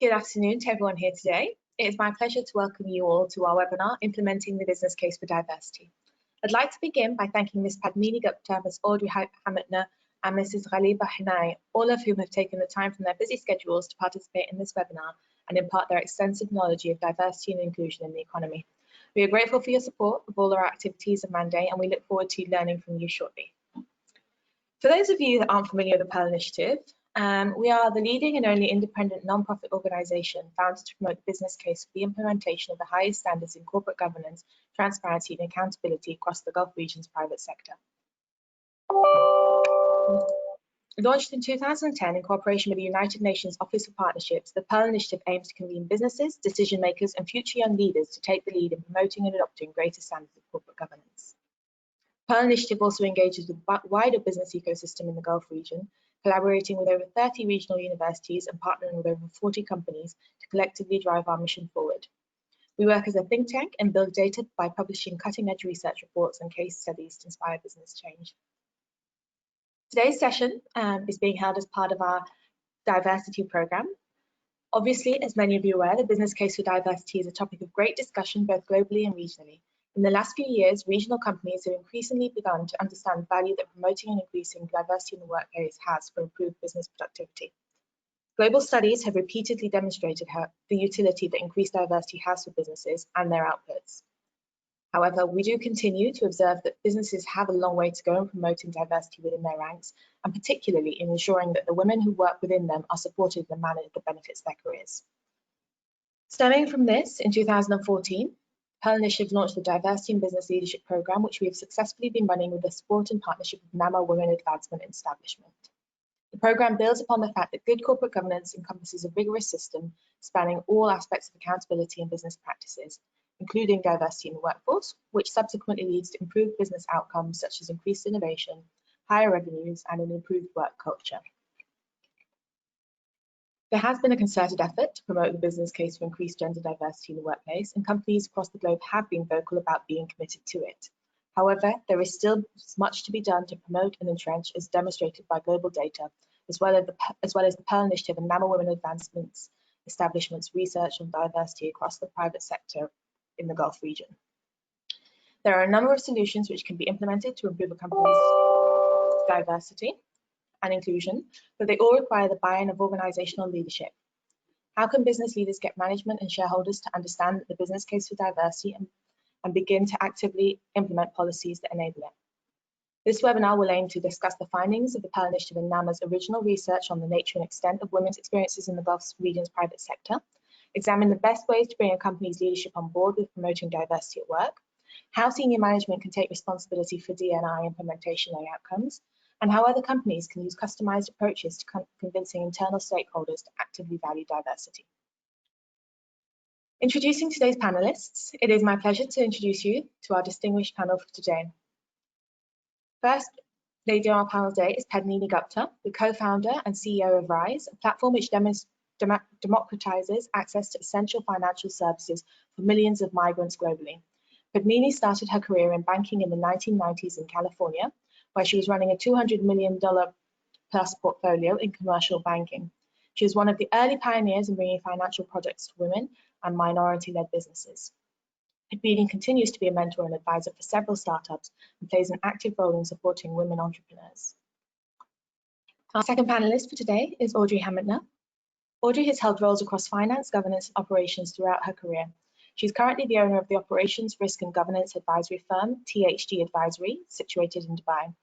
Good afternoon to everyone here today. It is my pleasure to welcome you all to our webinar, Implementing the Business Case for Diversity. I'd like to begin by thanking Ms. Padmini Gupta, Ms. Audrey Hamidna, and Mrs. Ghaliba Hinai, all of whom have taken the time from their busy schedules to participate in this webinar and impart their extensive knowledge of diversity and inclusion in the economy. We are grateful for your support of all our activities and mandate, and we look forward to learning from you shortly. For those of you that aren't familiar with the Pearl Initiative, we are the leading and only independent non-profit organisation founded to promote the business case for the implementation of the highest standards in corporate governance, transparency and accountability across the Gulf region's private sector. Launched in 2010 in cooperation with the United Nations Office for Partnerships, the Pearl Initiative aims to convene businesses, decision makers and future young leaders to take the lead in promoting and adopting greater standards of corporate governance. Pearl Initiative also engages with the wider business ecosystem in the Gulf region, collaborating with over 30 regional universities and partnering with over 40 companies to collectively drive our mission forward. We work as a think tank and build data by publishing cutting-edge research reports and case studies to inspire business change. Today's session is being held as part of our diversity program. Obviously, as many of you are aware, the business case for diversity is a topic of great discussion both globally and regionally. In the last few years, regional companies have increasingly begun to understand the value that promoting and increasing diversity in the workplace has for improved business productivity. Global studies have repeatedly demonstrated the utility that increased diversity has for businesses and their outputs. However, we do continue to observe that businesses have a long way to go in promoting diversity within their ranks, and particularly in ensuring that the women who work within them are supported in a manner that benefits their careers. Stemming from this, in 2014, Pearl Initiative launched the Diversity in Business Leadership Programme, which we have successfully been running with the support and partnership of NAMA Women Advancement and Establishment. The programme builds upon the fact that good corporate governance encompasses a rigorous system spanning all aspects of accountability and business practices, including diversity in the workforce, which subsequently leads to improved business outcomes such as increased innovation, higher revenues, and an improved work culture. There has been a concerted effort to promote the business case for increased gender diversity in the workplace, and companies across the globe have been vocal about being committed to it. However, there is still much to be done to promote and entrench, as demonstrated by global data, as well as the Pearl Initiative and NAMA Women Advancements Establishment's research on diversity across the private sector in the Gulf region. There are a number of solutions which can be implemented to improve a company's diversity and inclusion, but they all require the buy-in of organisational leadership. How can business leaders get management and shareholders to understand the business case for diversity and begin to actively implement policies that enable it? This webinar will aim to discuss the findings of the Pearl Initiative and NAMA's original research on the nature and extent of women's experiences in the Gulf region's private sector, examine the best ways to bring a company's leadership on board with promoting diversity at work, how senior management can take responsibility for D&I implementation and outcomes, and how other companies can use customized approaches to convincing internal stakeholders to actively value diversity. Introducing today's panelists, it is my pleasure to introduce you to our distinguished panel for today. First lady on our panel today is Padmini Gupta, the co-founder and CEO of RISE, a platform which democratizes access to essential financial services for millions of migrants globally. Padmini started her career in banking in the 1990s in California, where she was running a $200 million plus portfolio in commercial banking. She was one of the early pioneers in bringing financial products to women and minority-led businesses. Padmini continues to be a mentor and advisor for several startups and plays an active role in supporting women entrepreneurs. Our second panelist for today is Audrey Hamidna. Audrey has held roles across finance, governance, and operations throughout her career. She's currently the owner of the Operations, Risk and Governance Advisory firm, THD Advisory, situated in Dubai.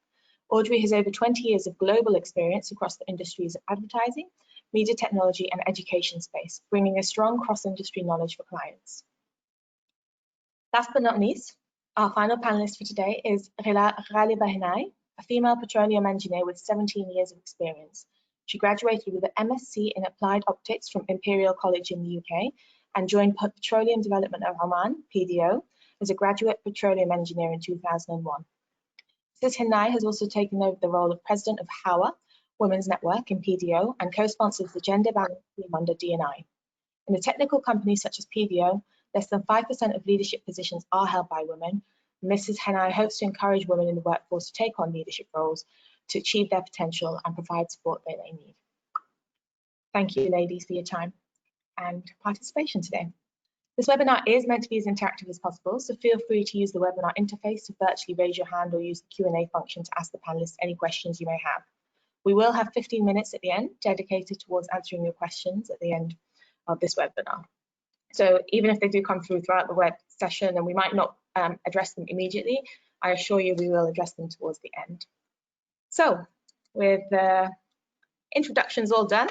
Audrey has over 20 years of global experience across the industries of advertising, media technology, and education space, bringing a strong cross-industry knowledge for clients. Last but not least, our final panelist for today is Ghaliba Hinai, a female petroleum engineer with 17 years of experience. She graduated with an MSc in Applied Optics from Imperial College in the UK and joined Petroleum Development of Oman, PDO, as a graduate petroleum engineer in 2001. Ms. Hinai has also taken over the role of President of HAWA Women's Network in PDO and co-sponsors the Gender Balance Team under D&I. In a technical company such as PDO, less than 5% of leadership positions are held by women. Mrs. Hinai hopes to encourage women in the workforce to take on leadership roles to achieve their potential and provide support that they need. Thank you, ladies, for your time. and participation today. This webinar is meant to be as interactive as possible, so feel free to use the webinar interface to virtually raise your hand or use the Q&A function to ask the panelists any questions you may have. We will have 15 minutes at the end dedicated towards answering your questions at the end of this webinar. So even if they do come through throughout the web session and we might not address them immediately, I assure you we will address them towards the end. So with the introductions all done,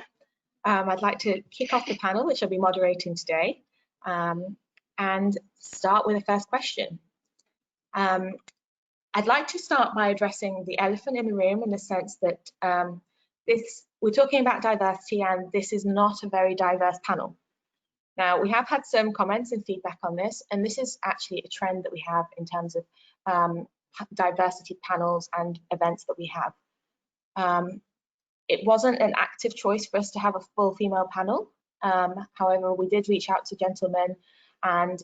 I'd like to kick off the panel, which I'll be moderating today, and start with the first question. I'd like to start by addressing the elephant in the room in the sense that we're talking about diversity and this is not a very diverse panel. Now, we have had some comments and feedback on this, and this is actually a trend that we have in terms of diversity panels and events that we have. It wasn't an active choice for us to have a full female panel. However, we did reach out to gentlemen and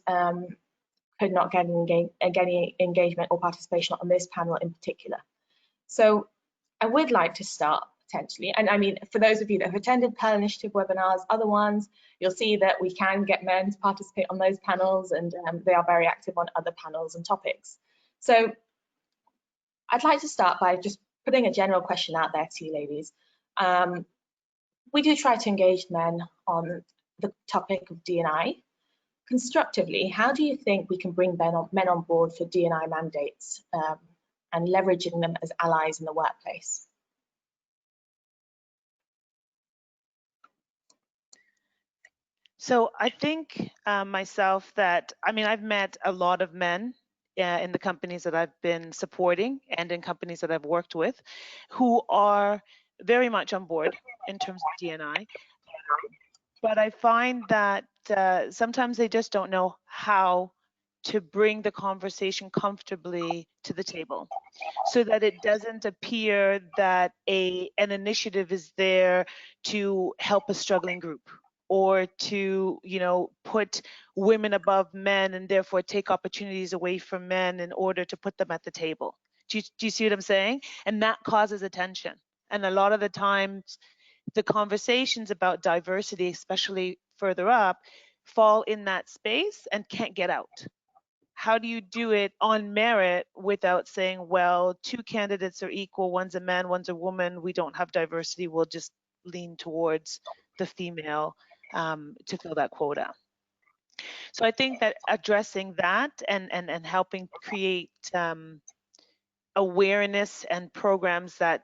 could not get any engagement or participation on this panel in particular. So I would like to start potentially, and I mean, for those of you that have attended Pearl Initiative webinars, other ones, you'll see that we can get men to participate on those panels, and they are very active on other panels and topics. So I'd like to start by just putting a general question out there to you ladies. We do try to engage men on the topic of D&I. Constructively, how do you think we can bring men on board for D&I mandates and leveraging them as allies in the workplace? So I think myself that, I mean, I've met a lot of men in the companies that I've been supporting and in companies that I've worked with who are very much on board in terms of D&I. But I find that sometimes they just don't know how to bring the conversation comfortably to the table so that it doesn't appear that an initiative is there to help a struggling group, or to, you know, put women above men and therefore take opportunities away from men in order to put them at the table. Do you see what I'm saying? And that causes attention. And a lot of the times, the conversations about diversity, especially further up, fall in that space and can't get out. How do you do it on merit without saying, well, two candidates are equal, one's a man, one's a woman, we don't have diversity, we'll just lean towards the female to fill that quota. So I think that addressing that and helping create awareness and programs that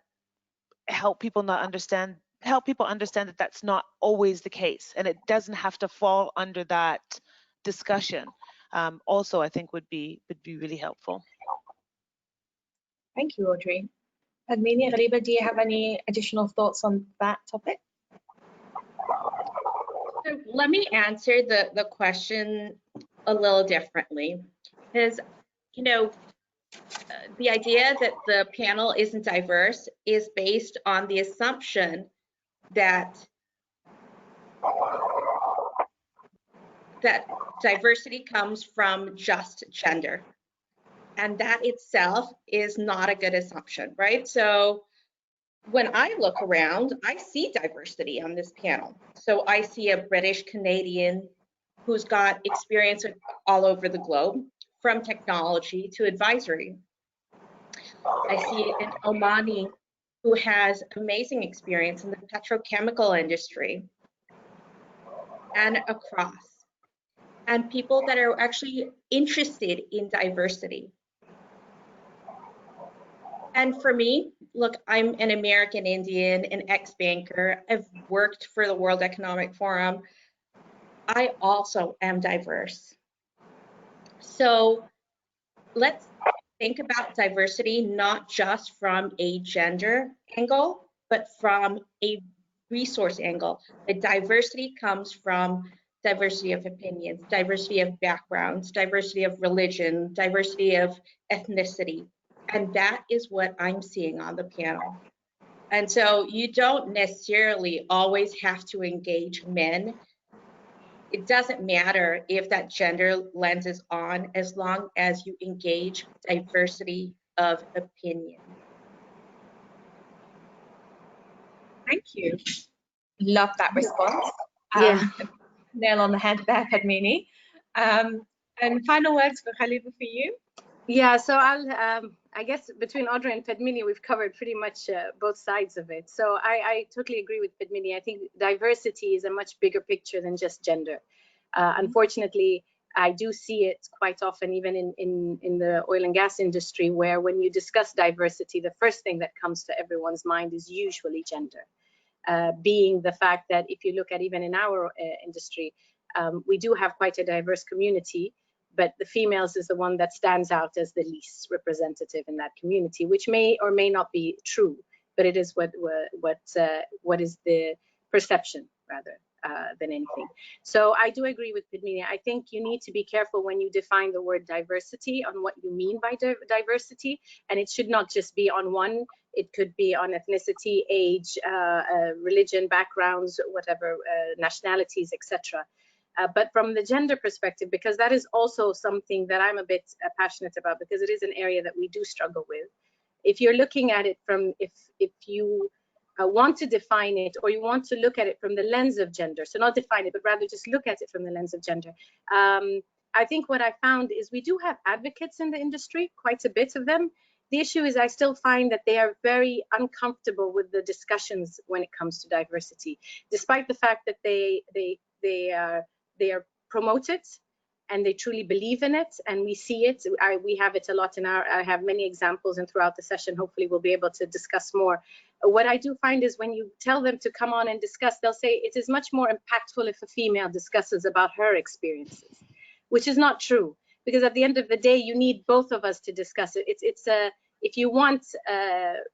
help people understand that that's not always the case, and it doesn't have to fall under that discussion. Also, I think would be really helpful. Thank you, Audrey. Padmini, Ghariba, do you have any additional thoughts on that topic? So let me answer the question a little differently, because, you know, the idea that the panel isn't diverse is based on the assumption that diversity comes from just gender. And that itself is not a good assumption, right? So when I look around, I see diversity on this panel. So I see a British Canadian who's got experience all over the globe, from technology to advisory. I see an Omani who has amazing experience in the petrochemical industry and across, and people that are actually interested in diversity. And for me, look, I'm an American Indian, an ex-banker. I've worked for the World Economic Forum. I also am diverse. So let's think about diversity not just from a gender angle, but from a resource angle. The diversity comes from diversity of opinions, diversity of backgrounds, diversity of religion, diversity of ethnicity. And that is what I'm seeing on the panel. And so you don't necessarily always have to engage men. It doesn't matter if that gender lens is on, as long as you engage diversity of opinion. Thank you. Love that response. Yeah. nail on the head there, Padmini. And final words for Khalifa for you. Yeah, so I guess between Audrey and Padmini, we've covered pretty much both sides of it. So I totally agree with Padmini. I think diversity is a much bigger picture than just gender. Unfortunately, I do see it quite often, even in the oil and gas industry, where when you discuss diversity, the first thing that comes to everyone's mind is usually gender. Being the fact that if you look at even in our industry, we do have quite a diverse community, but the females is the one that stands out as the least representative in that community, which may or may not be true, but it is what is the perception rather than anything. So I do agree with Padmini. I think you need to be careful when you define the word diversity on what you mean by diversity, and it should not just be on one. It could be on ethnicity, age, religion, backgrounds, whatever, nationalities, etc. But from the gender perspective, because that is also something that I'm a bit passionate about, because it is an area that we do struggle with. If you're looking at it from, if you want to define it, or you want to look at it from the lens of gender, so not define it, but rather just look at it from the lens of gender. I think what I found is we do have advocates in the industry, quite a bit of them. The issue is I still find that they are very uncomfortable with the discussions when it comes to diversity, despite the fact that they are promoted and they truly believe in it, and we see it. We have it a lot I have many examples, and throughout the session, hopefully we'll be able to discuss more. What I do find is when you tell them to come on and discuss, they'll say it is much more impactful if a female discusses about her experiences, which is not true, because at the end of the day, you need both of us to discuss it. If you want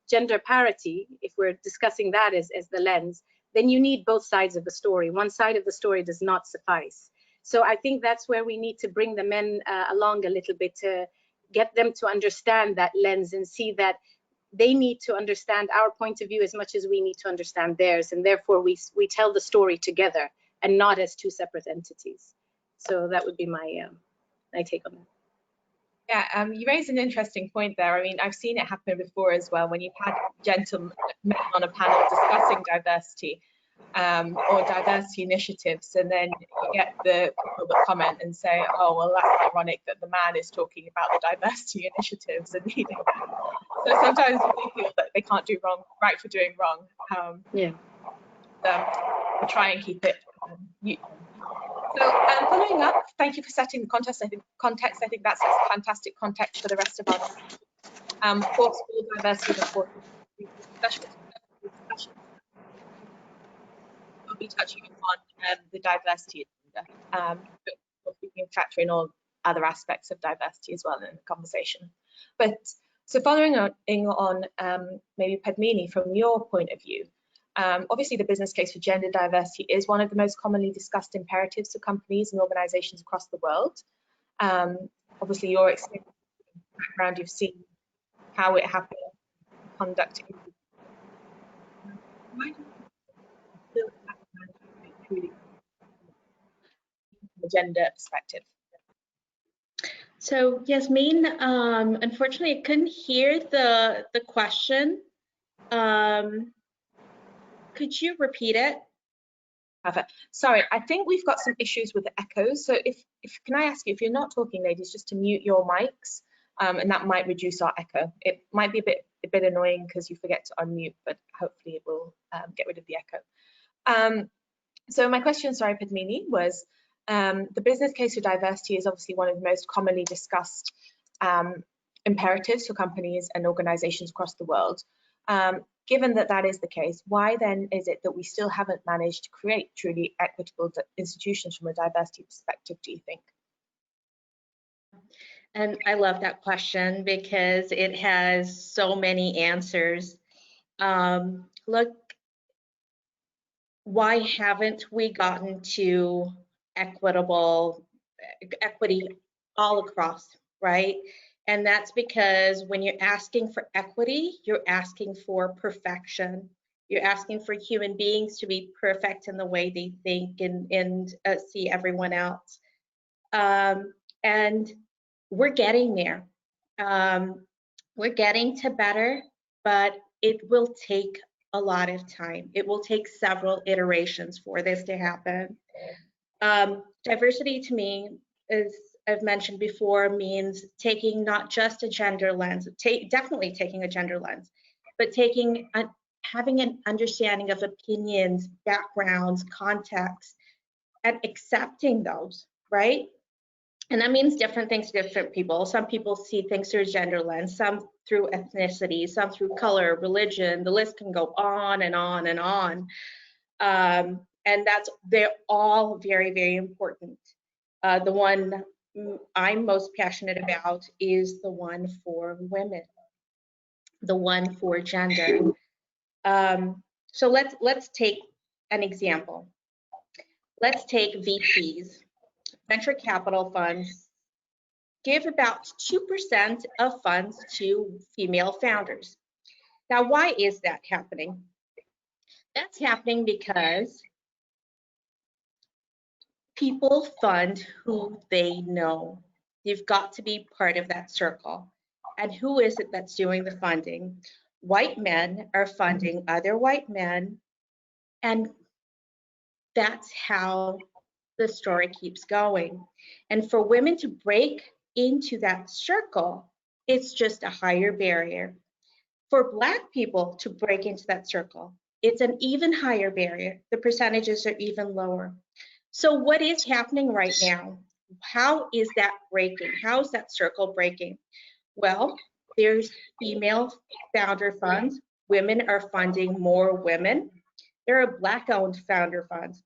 gender parity, if we're discussing that as the lens, then you need both sides of the story. One side of the story does not suffice. So I think that's where we need to bring the men along a little bit to get them to understand that lens and see that they need to understand our point of view as much as we need to understand theirs, and therefore we tell the story together and not as two separate entities. So that would be my take on that. Yeah, you raised an interesting point there. I mean, I've seen it happen before as well, when you've had gentlemen on a panel discussing diversity or diversity initiatives, and then you get the people that comment and say, oh, well, that's ironic that the man is talking about the diversity initiatives and leading them. So sometimes we feel that they can't do right for doing wrong. We'll try and keep it neutral. So following up, thank you for setting the context. I think that's a fantastic context for the rest of our course. Full diversity, of course, discussions. We'll be touching upon the diversity agenda, but we can factor in all other aspects of diversity as well in the conversation. But so following on maybe Padmini, from your point of view, obviously the business case for gender diversity is one of the most commonly discussed imperatives for companies and organizations across the world. Obviously your experience, background, you've seen how it happened, conducting. The gender perspective. So Yasmin, unfortunately, I couldn't hear the question. Could you repeat it? Perfect. Sorry, I think we've got some issues with the echoes. So if can I ask you, if you're not talking, ladies, just to mute your mics, and that might reduce our echo. It might be a bit annoying because you forget to unmute, but hopefully it will get rid of the echo. So my question, sorry, Padmini, was the business case for diversity is obviously one of the most commonly discussed imperatives for companies and organizations across the world. Given that that is the case, why then is it that we still haven't managed to create truly equitable institutions from a diversity perspective, do you think? And I love that question because it has so many answers. Look, why haven't we gotten to equity all across, right? And that's because when you're asking for equity, you're asking for perfection. You're asking for human beings to be perfect in the way they think and see everyone else. And we're getting there. We're getting to better, but it will take a lot of time. It will take several iterations for this to happen. Diversity to me, as I've mentioned before, means taking not just a gender lens, definitely taking a gender lens, but having an understanding of opinions, backgrounds, contexts, and accepting those, right? And that means different things to different people. Some people see things through a gender lens, some through ethnicity, some through color, religion. The list can go on and on and on. And they're all very, very important. The one I'm most passionate about is the one for women, the one for gender. So let's take an example. Let's take VCs. Venture capital funds give about 2% of funds to female founders. Now, why is that happening? That's happening because people fund who they know. You've got to be part of that circle. And who is it that's doing the funding? White men are funding other white men, and that's how the story keeps going. And for women to break into that circle, it's just a higher barrier. For Black people to break into that circle, it's an even higher barrier. The percentages are even lower. So what is happening right now? How is that breaking? How is that circle breaking? Well, there's female founder funds. Women are funding more women. There are Black-owned founder funds.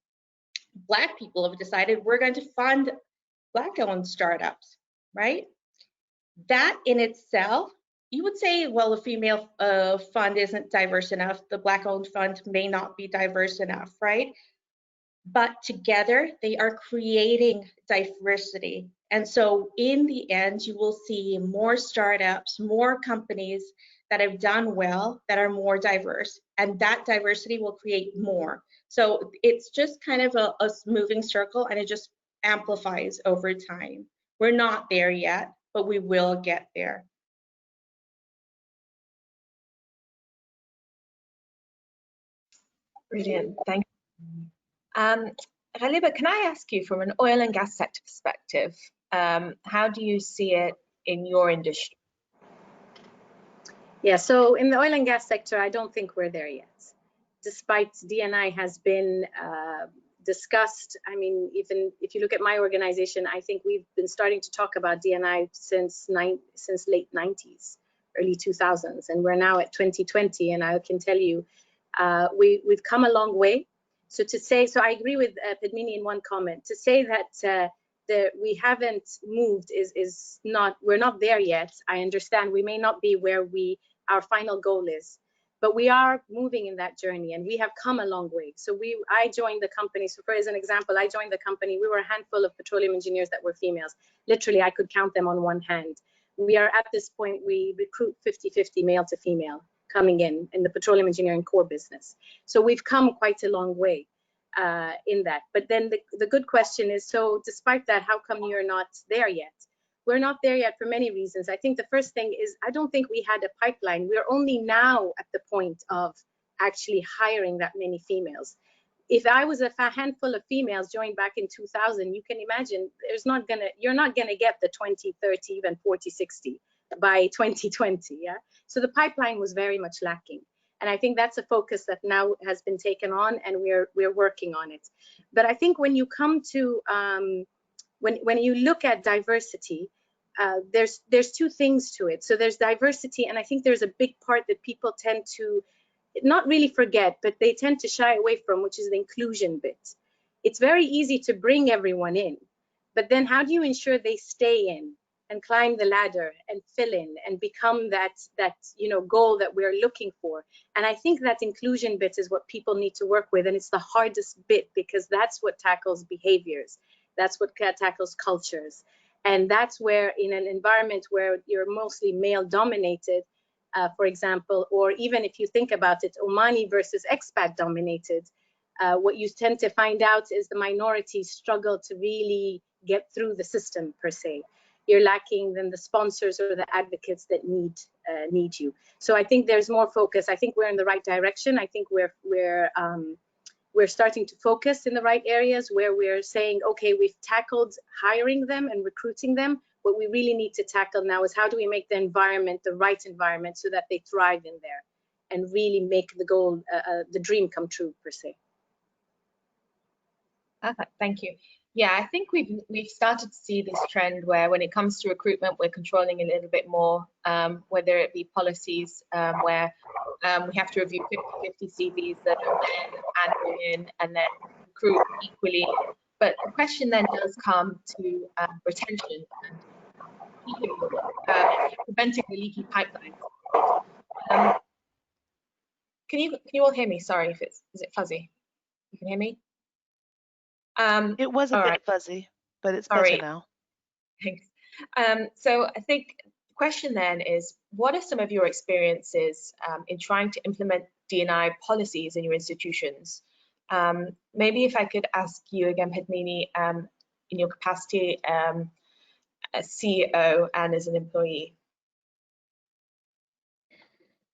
Black people have decided we're going to fund Black-owned startups, right? That in itself, you would say, well, the female fund isn't diverse enough. The Black-owned fund may not be diverse enough, right? But together, they are creating diversity. And so in the end, you will see more startups, more companies that have done well, that are more diverse, and that diversity will create more. So it's just kind of a moving circle, and it just amplifies over time. We're not there yet, but we will get there. Brilliant, thank you. Ghaliba, can I ask you from an oil and gas sector perspective, how do you see it in your industry? Yeah, so in the oil and gas sector, I don't think we're there yet. Despite D&I has been discussed, I mean, even if you look at my organization, I think we've been starting to talk about D&I since late 90s, early 2000s, and we're now at 2020, and I can tell you, we've come a long way. So I agree with Padmini in one comment. To say that we haven't moved is not, we're not there yet. I understand we may not be where our final goal is, but we are moving in that journey, and we have come a long way. So I joined the company. So for as an example, I joined the company. We were a handful of petroleum engineers that were females. Literally, I could count them on one hand. We are at this point, we recruit 50-50 male to female coming in the petroleum engineering core business. So we've come quite a long way in that. But then the good question is, so despite that, how come you're not there yet? We're not there yet for many reasons. I think the first thing is, I don't think we had a pipeline. We're only now at the point of actually hiring that many females. If I was a handful of females joined back in 2000, you can imagine you're not gonna get the 20, 30, even 40, 60 by 2020, yeah? So the pipeline was very much lacking. And I think that's a focus that now has been taken on, and we're working on it. But I think when you come to, when you look at diversity, there's two things to it. So there's diversity, and I think there's a big part that people tend to not really forget, but they tend to shy away from, which is the inclusion bit. It's very easy to bring everyone in, but then how do you ensure they stay in and climb the ladder and fill in and become that goal that we're looking for? And I think that inclusion bit is what people need to work with, and it's the hardest bit, because that's what tackles behaviors, that's what tackles cultures. And that's where, in an environment where you're mostly male dominated, for example, or even if you think about it, Omani versus expat dominated, what you tend to find out is the minorities struggle to really get through the system per se. You're lacking then the sponsors or the advocates that need you. So I think there's more focus. I think we're in the right direction. I think we're we're starting to focus in the right areas where we're saying, okay, we've tackled hiring them and recruiting them. What we really need to tackle now is how do we make the environment the right environment so that they thrive in there and really make the goal, the dream come true, per se. Perfect, thank you. Yeah, I think we've started to see this trend where when it comes to recruitment, we're controlling a little bit more, whether it be policies where we have to review 50-50 CVs that are men and women and then recruit equally. But the question then does come to retention and keeping, preventing the leaky pipelines. Can you all hear me? Sorry if is it fuzzy? You can hear me? It was a bit fuzzy, but it's better now. Thanks. So I think the question then is, what are some of your experiences in trying to implement D&I policies in your institutions? Maybe if I could ask you again, Padmini, in your capacity as CEO and as an employee.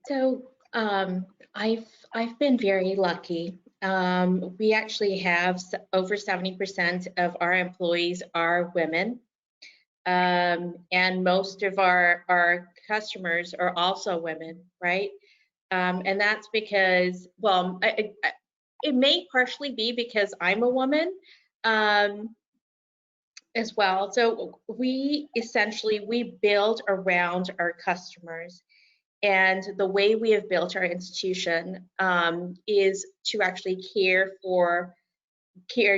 So I've been very lucky. We actually have over 70% of our employees are women. And most of our customers are also women, right? And that's because, well, it may partially be because I'm a woman as well. So we build around our customers. And the way we have built our institution is to actually care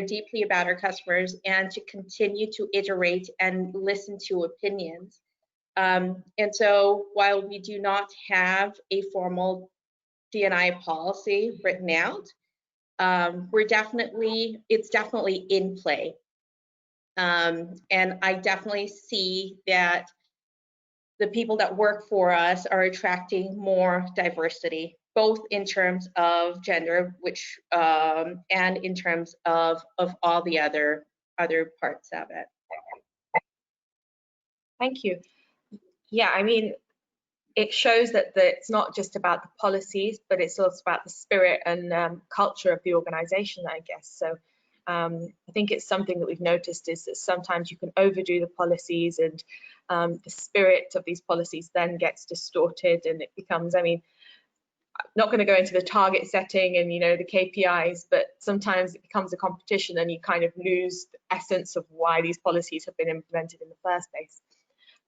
deeply about our customers and to continue to iterate and listen to opinions. And so while we do not have a formal D&I policy written out, it's definitely in play. And I definitely see that the people that work for us are attracting more diversity, both in terms of gender, which and in terms of all the other parts of it. Thank you. Yeah, I mean, it shows that it's not just about the policies, but it's also about the spirit and culture of the organization, I guess. So I think it's something that we've noticed is that sometimes you can overdo the policies and the spirit of these policies then gets distorted and it becomes, I mean, I'm not going to go into the target setting and, you know, the KPIs, but sometimes it becomes a competition and you kind of lose the essence of why these policies have been implemented in the first place.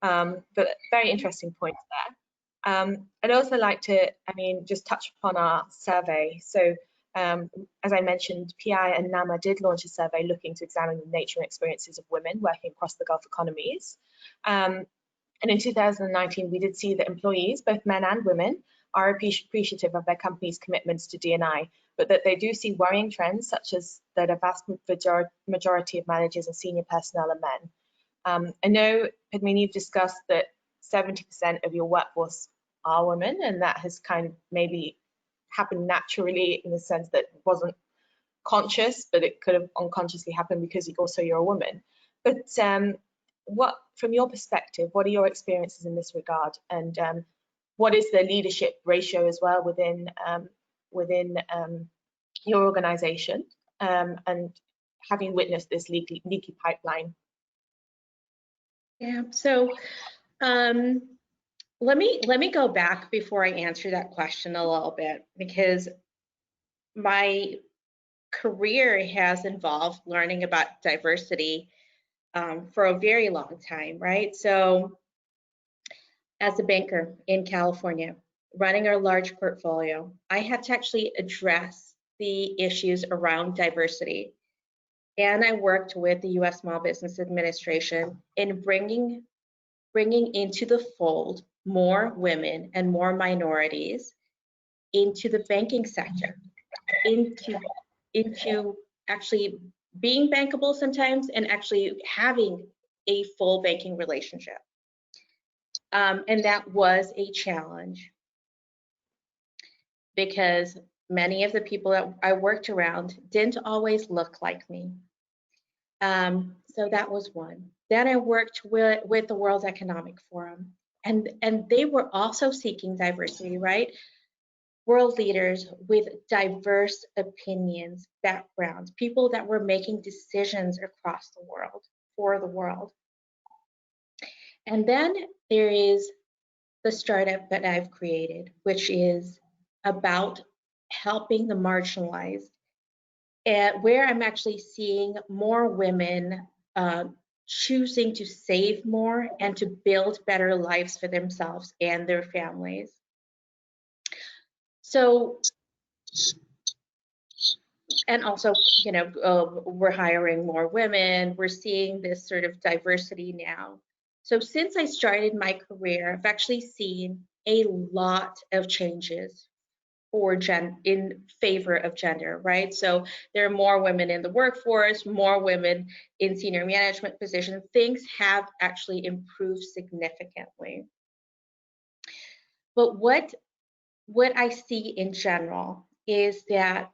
But very interesting points there. I'd also like to, I mean, just touch upon our survey. So as I mentioned, PI and NAMA did launch a survey looking to examine the nature and experiences of women working across the Gulf economies. And in 2019, we did see that employees, both men and women, are appreciative of their company's commitments to D&I, but that they do see worrying trends, such as that a vast majority of managers and senior personnel are men. I know, Padmini, you've discussed that 70% of your workforce are women, and that has kind of maybe happened naturally in the sense that it wasn't conscious, but it could have unconsciously happened because also you're a woman. But what, from your perspective, what are your experiences in this regard, and what is the leadership ratio as well within your organization, and having witnessed this leaky pipeline? Yeah, so let me go back before I answer that question a little bit, because my career has involved learning about diversity for a very long time, right? So as a banker in California, running our large portfolio, I had to actually address the issues around diversity. And I worked with the U.S. Small Business Administration in bringing into the fold more women and more minorities into the banking sector, into actually being bankable sometimes and actually having a full banking relationship. And that was a challenge because many of the people that I worked around didn't always look like me. So that was one. Then I worked with the World Economic Forum, and they were also seeking diversity, right? world leaders with diverse opinions, backgrounds, people that were making decisions across the world, for the world. And then there is the startup that I've created, which is about helping the marginalized, and where I'm actually seeing more women choosing to save more and to build better lives for themselves and their families. So, and also, you know, we're hiring more women. We're seeing this sort of diversity now. So since I started my career, I've actually seen a lot of changes in favor of gender, right? So there are more women in the workforce, more women in senior management positions. Things have actually improved significantly. But what I see in general is that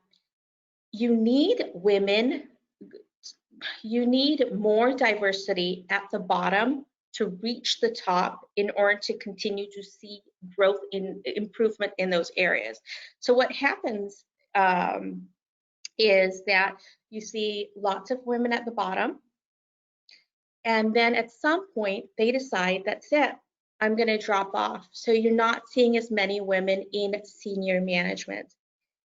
you need women, you need more diversity at the bottom to reach the top in order to continue to see growth in improvement in those areas. So what happens is that you see lots of women at the bottom, and then at some point they decide, that's it, I'm going to drop off. So you're not seeing as many women in senior management.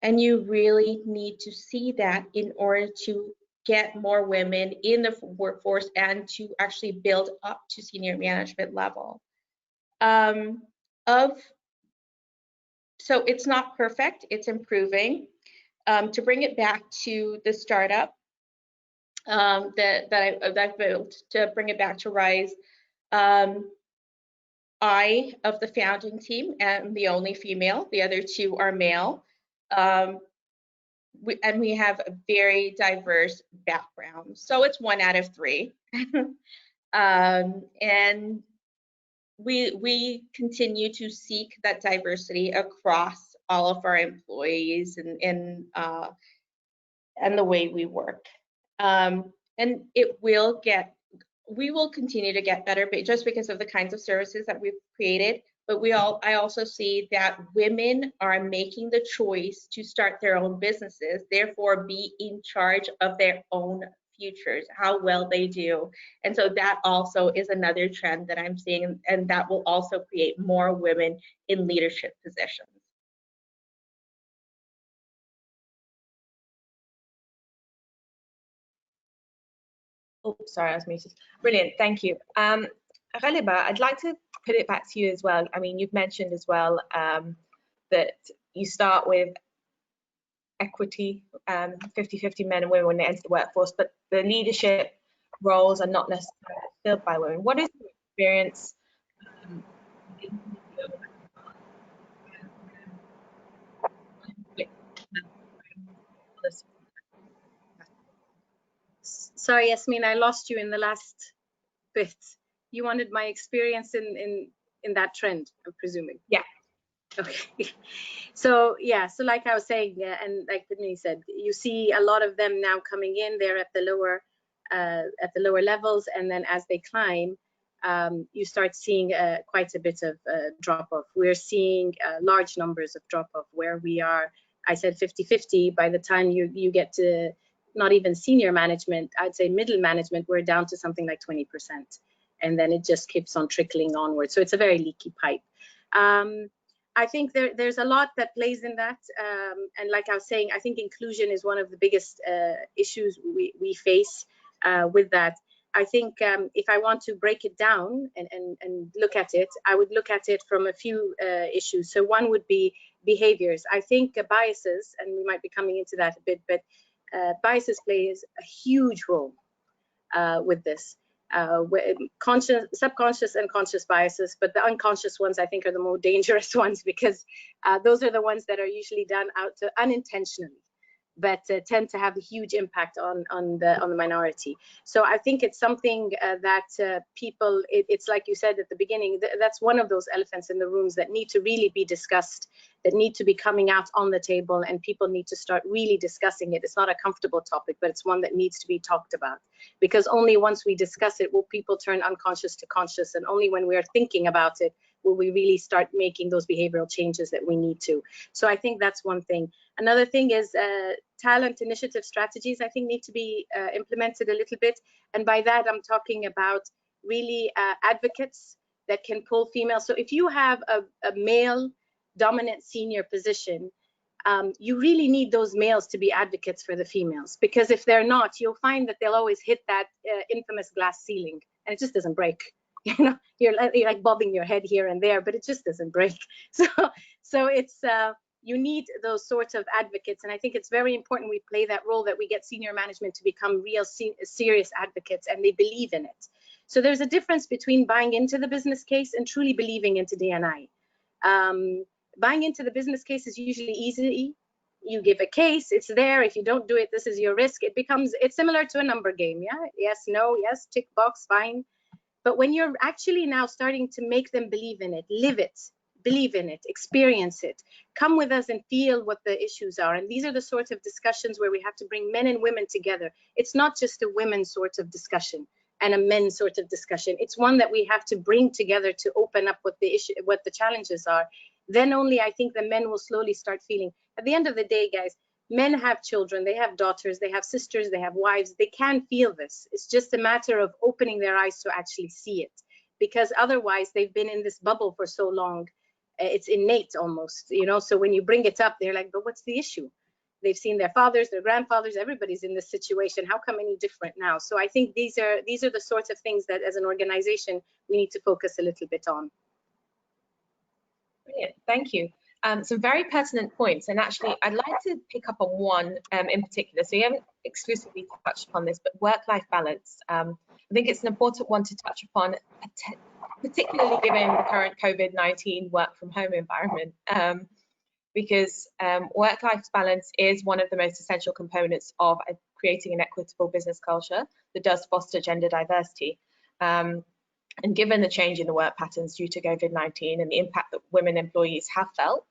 And you really need to see that in order to get more women in the workforce and to actually build up to senior management level. So it's not perfect, it's improving. To bring it back to the startup that I've built, to bring it back to Rise, I, of the founding team, am the only female. The other two are male. We have a very diverse background. So it's 1 out of 3. And we continue to seek that diversity across all of our employees and the way we work. And we will continue to get better, but just because of the kinds of services that we've created. But I also see that women are making the choice to start their own businesses, therefore be in charge of their own futures, how well they do. And so that also is another trend that I'm seeing, and that will also create more women in leadership positions. Oh, sorry, I was muted. Brilliant, thank you. Ghaliba, I'd like to put it back to you as well. I mean, you've mentioned as well that you start with equity, 50-50 men and women when they enter the workforce, but the leadership roles are not necessarily filled by women. What is your experience Sorry, Yasmin, I lost you in the last bit. You wanted my experience in that trend, I'm presuming. Yeah. Okay. So yeah, so like I was saying, and like Padmini said, you see a lot of them now coming in. They're at the lower levels, and then as they climb, you start seeing quite a bit of drop off. We're seeing large numbers of drop off where we are. I said 50-50. By the time you get to not even senior management, I'd say middle management, we're down to something like 20%. And then it just keeps on trickling onward. So it's a very leaky pipe. I think there's a lot that plays in that. And like I was saying, I think inclusion is one of the biggest issues we face with that. I think if I want to break it down and look at it, I would look at it from a few issues. So one would be behaviors. I think biases, and we might be coming into that a bit, but biases plays a huge role with this. Subconscious and conscious biases, but the unconscious ones I think are the more dangerous ones, because those are the ones that are usually done unintentionally, but tend to have a huge impact on the minority. So I think it's something that people, it's like you said at the beginning, that's one of those elephants in the rooms that need to really be discussed, that need to be coming out on the table, and people need to start really discussing it. It's not a comfortable topic, but it's one that needs to be talked about, because only once we discuss it will people turn unconscious to conscious, and only when we are thinking about it will we really start making those behavioral changes that we need to. So I think that's one thing. Another thing is talent initiative strategies, I think, need to be implemented a little bit. And by that, I'm talking about really advocates that can pull females. So if you have a male dominant senior position, you really need those males to be advocates for the females, because if they're not, you'll find that they'll always hit that infamous glass ceiling, and it just doesn't break. You know, you're like bobbing your head here and there, but it just doesn't break. So it's you need those sorts of advocates, and I think it's very important we play that role, that we get senior management to become real serious advocates, and they believe in it. So there's a difference between buying into the business case and truly believing into D&I. Buying into the business case is usually easy. You give a case, it's there. If you don't do it, this is your risk. It's similar to a number game. Yeah, yes, no, yes, tick box, fine. But when you're actually now starting to make them believe in it, live it, believe in it, experience it, come with us and feel what the issues are. And these are the sorts of discussions where we have to bring men and women together. It's not just a women's sort of discussion and a men's sort of discussion. It's one that we have to bring together to open up what the challenges are. Then only I think the men will slowly start feeling. At the end of the day, guys, men have children, they have daughters, they have sisters, they have wives. They can feel this. It's just a matter of opening their eyes to actually see it, because otherwise they've been in this bubble for so long. It's innate almost, you know. So when you bring it up, they're like, but what's the issue? They've seen their fathers, their grandfathers, everybody's in this situation. How come any different now? So I think these are the sorts of things that as an organization we need to focus a little bit on. Brilliant, thank you. Some very pertinent points, and actually I'd like to pick up on one in particular. So you haven't exclusively touched upon this, but work-life balance. I think it's an important one to touch upon, particularly given the current COVID-19 work from home environment, because work-life balance is one of the most essential components of creating an equitable business culture that does foster gender diversity. And given the change in the work patterns due to COVID-19 and the impact that women employees have felt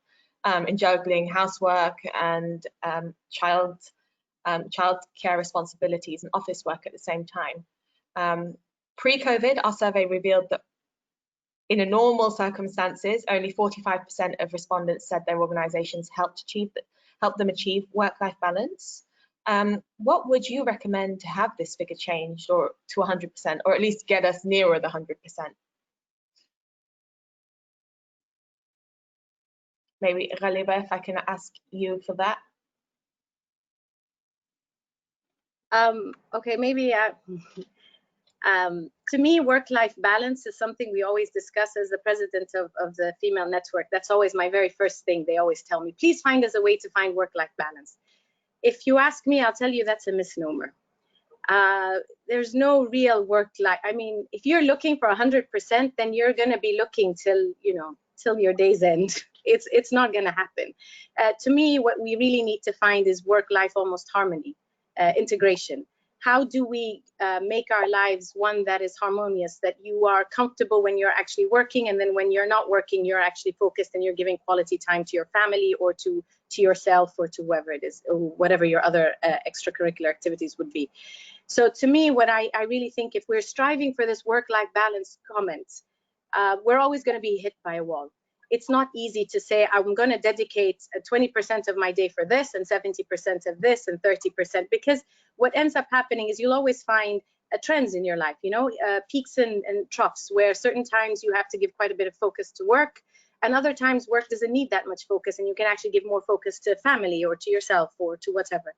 in juggling housework and child care responsibilities and office work at the same time. Pre-COVID, our survey revealed that in a normal circumstances, only 45% of respondents said their organizations helped them achieve work-life balance. What would you recommend to have this figure changed, or to 100%, or at least get us nearer the 100%? Maybe Ghaliba, if I can ask you for that. Okay, maybe to me, work-life balance is something we always discuss as the president of the female network. That's always my very first thing. They always tell me, please find us a way to find work-life balance. If you ask me, I'll tell you that's a misnomer. There's no real work-life. I mean, if you're looking for 100%, then you're going to be looking till your day's end. It's not going to happen. To me, what we really need to find is work-life almost harmony, integration. How do we make our lives one that is harmonious, that you are comfortable when you're actually working, and then when you're not working, you're actually focused and you're giving quality time to your family or to yourself or to whoever it is, or whatever your other extracurricular activities would be. So to me, what I really think, if we're striving for this work-life balance comment, we're always going to be hit by a wall. It's not easy to say, I'm going to dedicate 20% of my day for this and 70% of this and 30%, because what ends up happening is you'll always find trends in your life, peaks and troughs, where certain times you have to give quite a bit of focus to work, and other times work doesn't need that much focus and you can actually give more focus to family or to yourself or to whatever.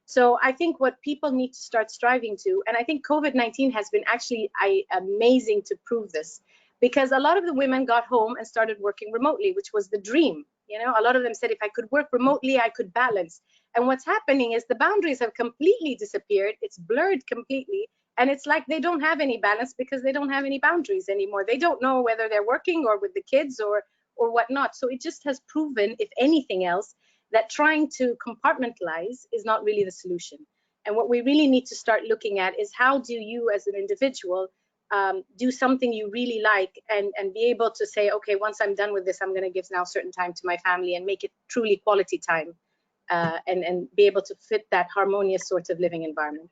So I think what people need to start striving to, and I think COVID-19 has been actually amazing to prove this, because a lot of the women got home and started working remotely, which was the dream. A lot of them said, if I could work remotely, I could balance. And what's happening is the boundaries have completely disappeared. It's blurred completely. And it's like they don't have any balance because they don't have any boundaries anymore. They don't know whether they're working or with the kids or whatnot. So it just has proven, if anything else, that trying to compartmentalize is not really the solution. And what we really need to start looking at is, how do you as an individual do something you really like and be able to say, okay, once I'm done with this, I'm going to give now certain time to my family and make it truly quality time, and be able to fit that harmonious sort of living environment.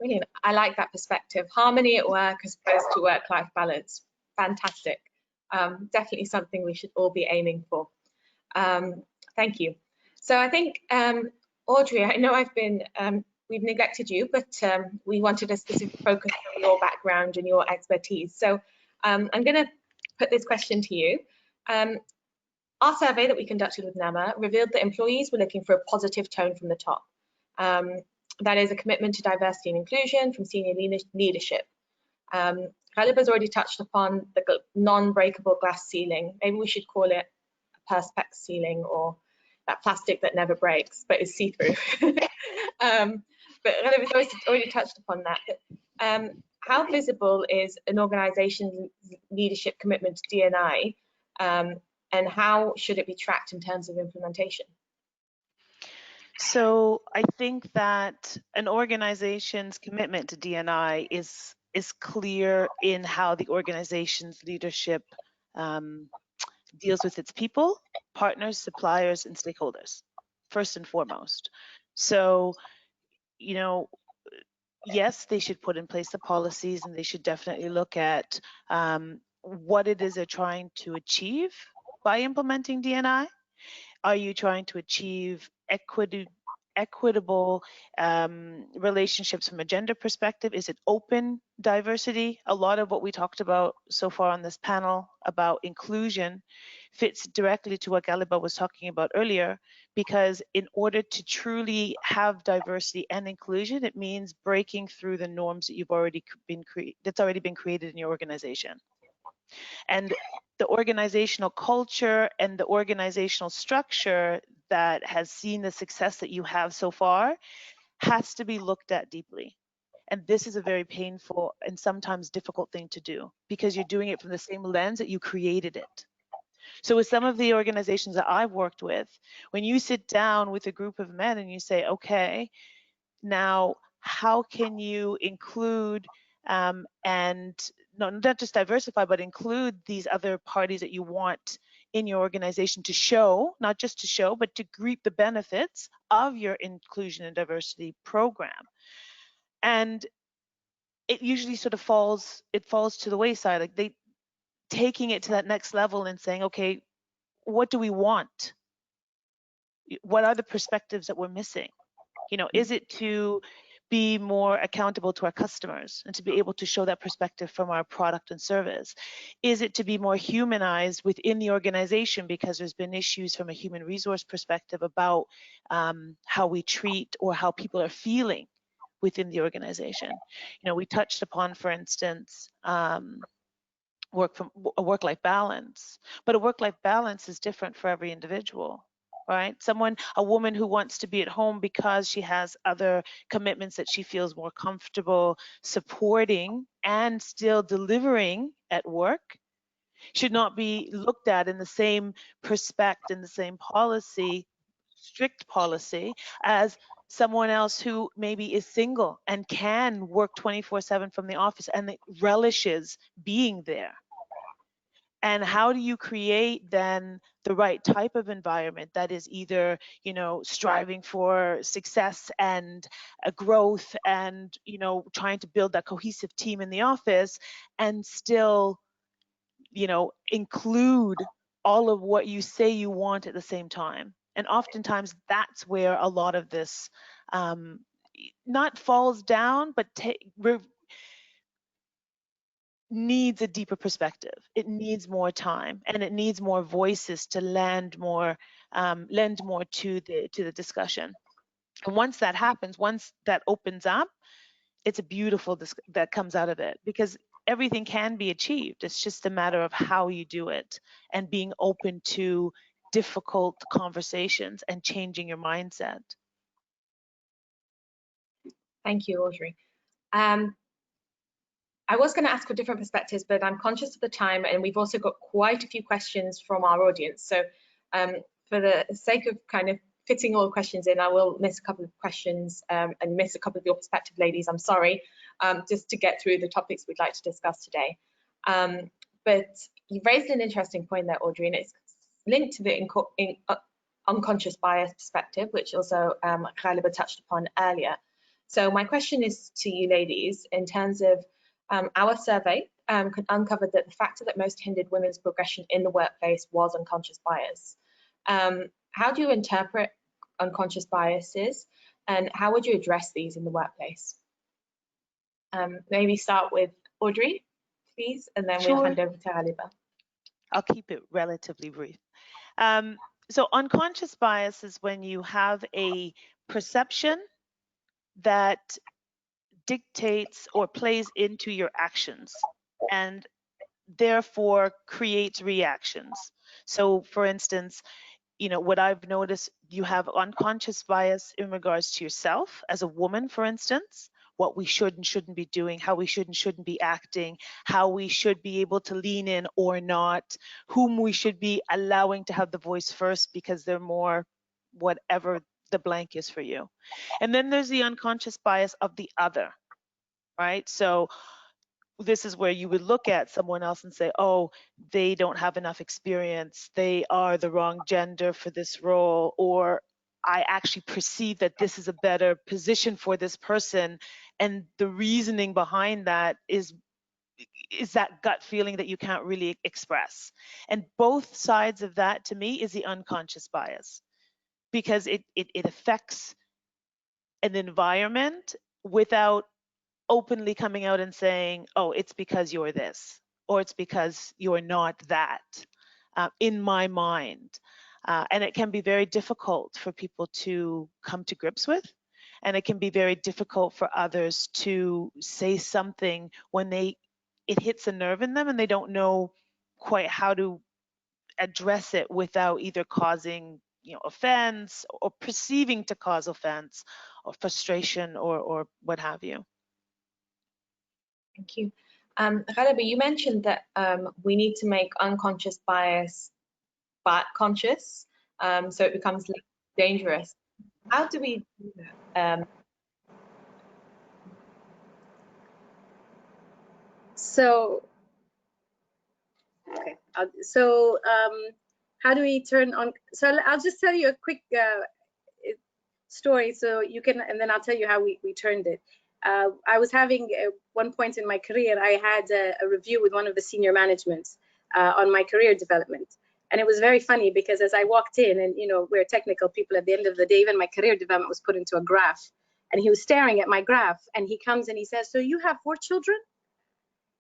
Brilliant. I like that perspective. Harmony at work as opposed to work-life balance. Fantastic. Definitely something we should all be aiming for. Thank you. So I think, Audrey, I know we've neglected you, but we wanted a specific focus on your background and your expertise. So I'm going to put this question to you. Our survey that we conducted with NAMA revealed that employees were looking for a positive tone from the top. That is a commitment to diversity and inclusion from senior leadership. Ghalib has already touched upon the non-breakable glass ceiling. Maybe we should call it a perspex ceiling, or that plastic that never breaks but is see-through. But Ghalib has already touched upon that. But, how visible is an organisation's leadership commitment to D&I, and how should it be tracked in terms of implementation? So I think that an organization's commitment to D&I is clear in how the organization's leadership deals with its people, partners, suppliers, and stakeholders, first and foremost. So, you know, yes, they should put in place the policies, and they should definitely look at what it is they're trying to achieve by implementing D&I. Are you trying to achieve equitable relationships from a gender perspective? Is it open diversity? A lot of what we talked about so far on this panel about inclusion fits directly to what Ghalib was talking about earlier, because in order to truly have diversity and inclusion, it means breaking through the norms that that's already been created in your organization. And the organizational culture and the organizational structure that has seen the success that you have so far has to be looked at deeply. And this is a very painful and sometimes difficult thing to do, because you're doing it from the same lens that you created it. So with some of the organizations that I've worked with, when you sit down with a group of men and you say, okay, now how can you include and not just diversify, but include these other parties that you want in your organization to show, not just to show, but to reap the benefits of your inclusion and diversity program. And it usually sort of falls to the wayside. Like they taking it to that next level and saying, okay, what do we want? What are the perspectives that we're missing? You know, is it to be more accountable to our customers and to be able to show that perspective from our product and service? Is it to be more humanized within the organization because there's been issues from a human resource perspective about how we treat or how people are feeling within the organization? You know, we touched upon, for instance, work-life balance, but a work-life balance is different for every individual, right? A woman who wants to be at home because she has other commitments that she feels more comfortable supporting and still delivering at work should not be looked at in the same perspective, in the same policy, strict policy, as someone else who maybe is single and can work 24/7 from the office and relishes being there. And how do you create then the right type of environment that is either, you know, striving for success and growth and, you know, trying to build that cohesive team in the office and still, you know, include all of what you say you want at the same time? And oftentimes that's where a lot of this not falls down, but needs a deeper perspective. It needs more time, and it needs more voices to lend more to the discussion. And once that happens, once that opens up, it's a beautiful that comes out of it, because everything can be achieved. It's just a matter of how you do it and being open to difficult conversations and changing your mindset. Thank you, Audrey. I was going to ask for different perspectives, but I'm conscious of the time, and we've also got quite a few questions from our audience. So for the sake of kind of fitting all the questions in, I will miss a couple of questions and miss a couple of your perspective, ladies. I'm sorry, just to get through the topics we'd like to discuss today. But you've raised an interesting point there, Audrey, and it's linked to the unconscious bias perspective, which also Ghalib touched upon earlier. So my question is to you ladies, in terms of our survey uncovered that the factor that most hindered women's progression in the workplace was unconscious bias. How do you interpret unconscious biases, and how would you address these in the workplace? Maybe start with Audrey, please, and then we'll hand over to Aliba. I'll keep it relatively brief. So unconscious bias is when you have a perception that dictates or plays into your actions and therefore creates reactions. So for instance, you know, what I've noticed, you have unconscious bias in regards to yourself as a woman, for instance, what we should and shouldn't be doing, how we should and shouldn't be acting, how we should be able to lean in or not, whom we should be allowing to have the voice first because they're more whatever the blank is for you. And then there's the unconscious bias of the other, right? So this is where you would look at someone else and say, oh, they don't have enough experience, they are the wrong gender for this role, or I actually perceive that this is a better position for this person. And the reasoning behind that is that gut feeling that you can't really express. And both sides of that, to me, is the unconscious bias, because it affects an environment without openly coming out and saying, oh, it's because you're this, or it's because you're not that, in my mind. And it can be very difficult for people to come to grips with. And it can be very difficult for others to say something when it hits a nerve in them and they don't know quite how to address it without either causing, you know, offense or perceiving to cause offense or frustration or what have you. Thank you. Aliba, you mentioned that we need to make unconscious bias conscious, so it becomes less dangerous. How do we do that? How do we turn on? So I'll just tell you a quick story, so you can, and then I'll tell you how we turned it. I was having one point in my career, I had a review with one of the senior managements on my career development. And it was very funny because as I walked in, and you know, we're technical people at the end of the day, even my career development was put into a graph. And he was staring at my graph and he comes and he says, so you have 4 children?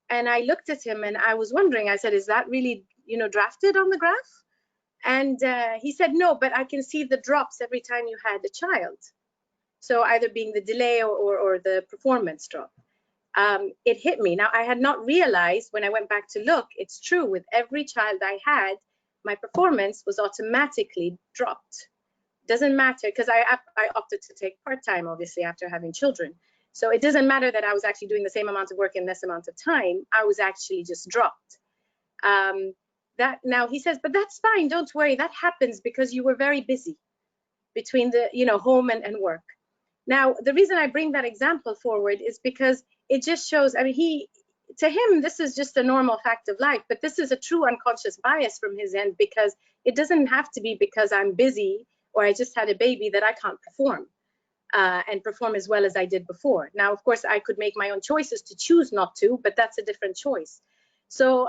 And I looked at him and I was wondering, I said, is that really, you know, drafted on the graph? And he said, no, but I can see the drops every time you had a child. So either being the delay or the performance drop. It hit me. Now, I had not realized when I went back to look, it's true, with every child I had, my performance was automatically dropped. Doesn't matter, because I opted to take part-time, obviously, after having children. So it doesn't matter that I was actually doing the same amount of work in less amount of time. I was actually just dropped. Now he says, but that's fine, don't worry, that happens because you were very busy between the, you know, home and work. Now, the reason I bring that example forward is because it just shows, I mean, to him, this is just a normal fact of life, but this is a true unconscious bias from his end, because it doesn't have to be because I'm busy or I just had a baby that I can't perform and perform as well as I did before. Now, of course, I could make my own choices to choose not to, but that's a different choice. So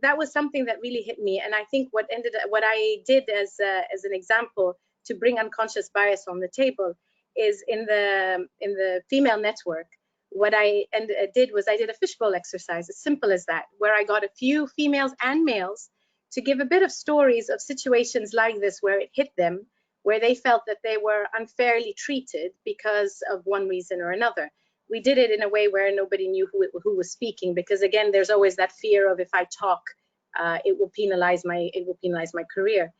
that was something that really hit me. And I think what I did as an example to bring unconscious bias on the table is in the female network. What I did was I did a fishbowl exercise, as simple as that, where I got a few females and males to give a bit of stories of situations like this where it hit them, where they felt that they were unfairly treated because of one reason or another. We did it in a way where nobody knew who was speaking, because again, there's always that fear of if I talk, it will penalize my career.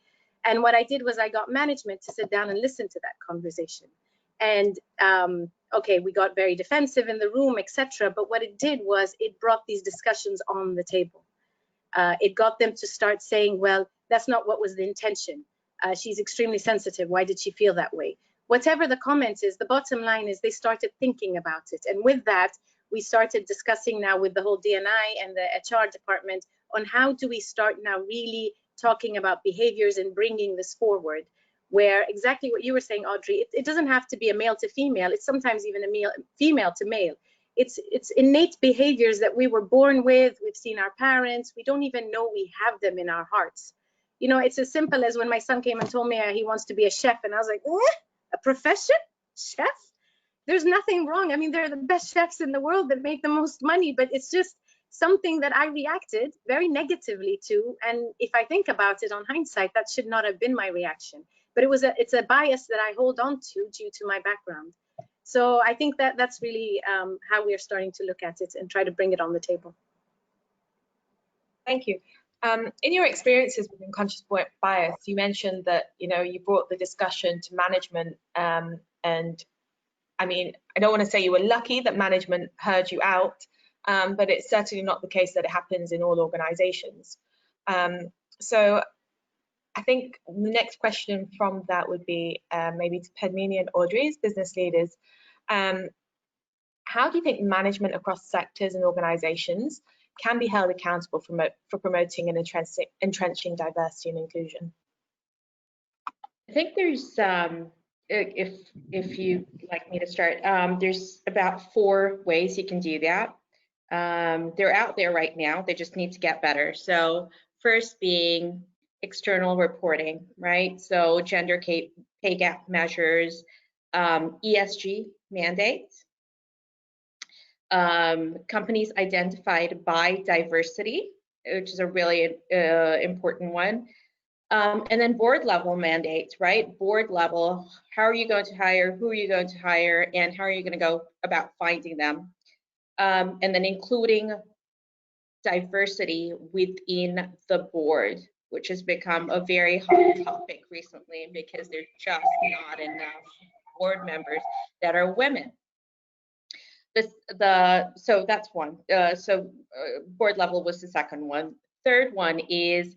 And what I did was I got management to sit down and listen to that conversation. And okay, we got very defensive in the room, etc. But what it did was it brought these discussions on the table. It got them to start saying, well, that's not what was the intention. She's extremely sensitive. Why did she feel that way? Whatever the comment is, the bottom line is they started thinking about it. And with that, we started discussing now with the whole D&I and the HR department on how do we start now really talking about behaviors and bringing this forward, where exactly what you were saying, Audrey, it doesn't have to be a male to female. It's sometimes even a female to male. it's innate behaviors that we were born with. We've seen our parents. We don't even know we have them in our hearts. You know, it's as simple as when my son came and told me he wants to be a chef, and I was like, eh? A profession? Chef? There's nothing wrong. I mean, they're the best chefs in the world that make the most money, but it's just something that I reacted very negatively to. And if I think about it on hindsight, that should not have been my reaction. But it's a bias that I hold on to due to my background. So I think that that's really how we are starting to look at it and try to bring it on the table. Thank you. In your experiences with unconscious bias, you mentioned that, you know, you brought the discussion to management, and I mean, I don't want to say you were lucky that management heard you out, but it's certainly not the case that it happens in all organizations. So I think the next question from that would be maybe to Padmini and Audrey as business leaders. How do you think management across sectors and organizations can be held accountable for promoting and entrenching diversity and inclusion? I think there's, if you'd like me to start, there's about 4 ways you can do that. They're out there right now. They just need to get better. So first being external reporting, right? So gender pay gap measures, ESG mandates, companies identified by diversity, which is a really important one. And then board level mandates, right? Board level, how are you going to hire, who are you going to hire, and how are you going to go about finding them? And then including diversity within the board, which has become a very hot topic recently because there's just not enough board members that are women. So that's one. Board level was the second one. Third one is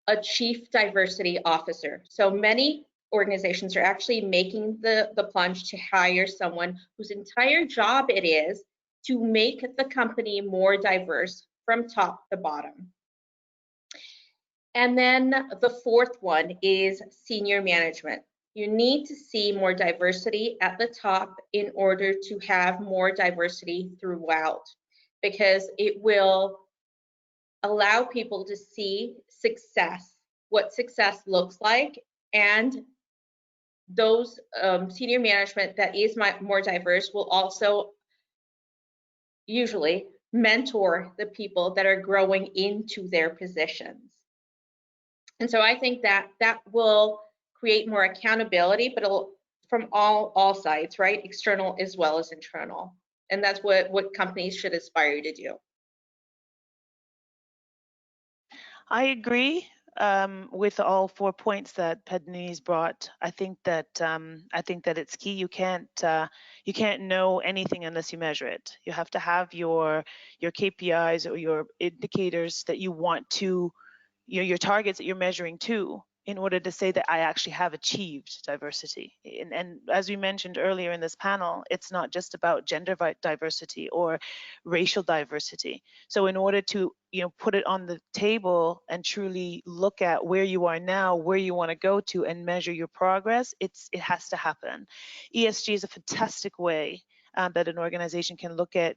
a chief diversity officer. So many organizations are actually making the plunge to hire someone whose entire job it is to make the company more diverse from top to bottom. And then the fourth one is senior management. You need to see more diversity at the top in order to have more diversity throughout, because it will allow people to see success, what success looks like, and those senior management that is more diverse will also usually mentor the people that are growing into their positions. And so I think that will create more accountability, but it'll, from all sides, right? External as well as internal. And that's what companies should aspire to do. I agree with all 4 points that Padmini's brought. I think that it's key. You can't know anything unless you measure it. You have to have your KPIs or your indicators that you want to, your targets that you're measuring to, in order to say that I actually have achieved diversity. And as we mentioned earlier in this panel, it's not just about gender diversity or racial diversity. So in order to put it on the table and truly look at where you are now, where you want to go to, and measure your progress, it has to happen. ESG is a fantastic way that an organization can look at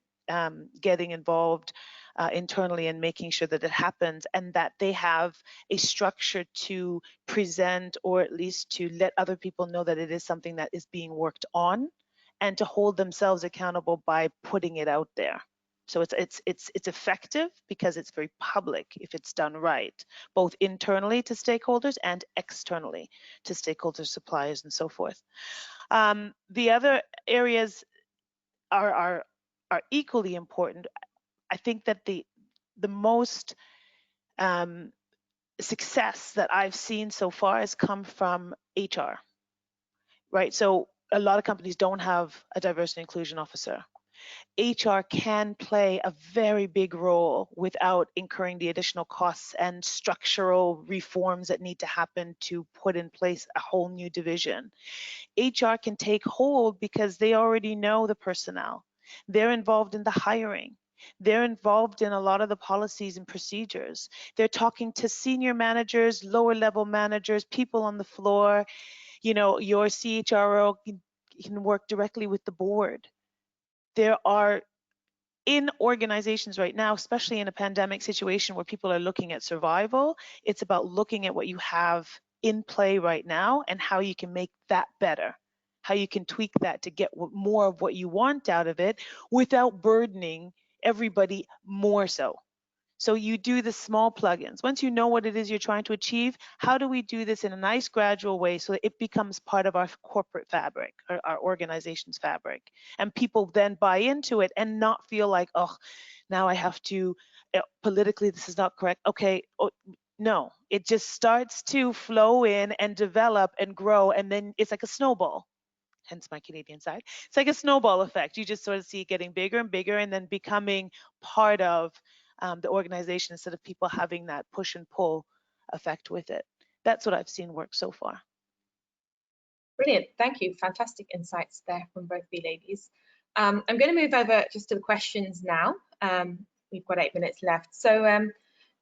getting involved internally and making sure that it happens, and that they have a structure to present, or at least to let other people know that it is something that is being worked on, and to hold themselves accountable by putting it out there. So it's effective because it's very public if it's done right, both internally to stakeholders and externally to stakeholders, suppliers, and so forth. The other areas are equally important. I think that the most success that I've seen so far has come from HR, right? So a lot of companies don't have a diversity and inclusion officer. HR can play a very big role without incurring the additional costs and structural reforms that need to happen to put in place a whole new division. HR can take hold because they already know the personnel. They're involved in the hiring. They're involved in a lot of the policies and procedures. They're talking to senior managers, lower level managers, people on the floor. Your CHRO can work directly with the board. there are in organizations right now, especially in a pandemic situation where people are looking at survival, it's about looking at what you have in play right now and how you can make that better, how you can tweak that to get more of what you want out of it without burdening everybody more so. So you do the small plugins. Once you know what it is you're trying to achieve, how do we do this in a nice gradual way so that it becomes part of our corporate fabric, or our organization's fabric, and people then buy into it and not feel like, oh, now I have to, politically this is not correct. Okay, oh, no, it just starts to flow in and develop and grow, and then it's like a snowball. Hence my Canadian side. It's like a snowball effect. You just sort of see it getting bigger and bigger and then becoming part of the organization instead of people having that push and pull effect with it. That's what I've seen work so far. Brilliant, thank you. Fantastic insights there from both of you ladies. I'm going to move over just to the questions now. We've got 8 minutes left. So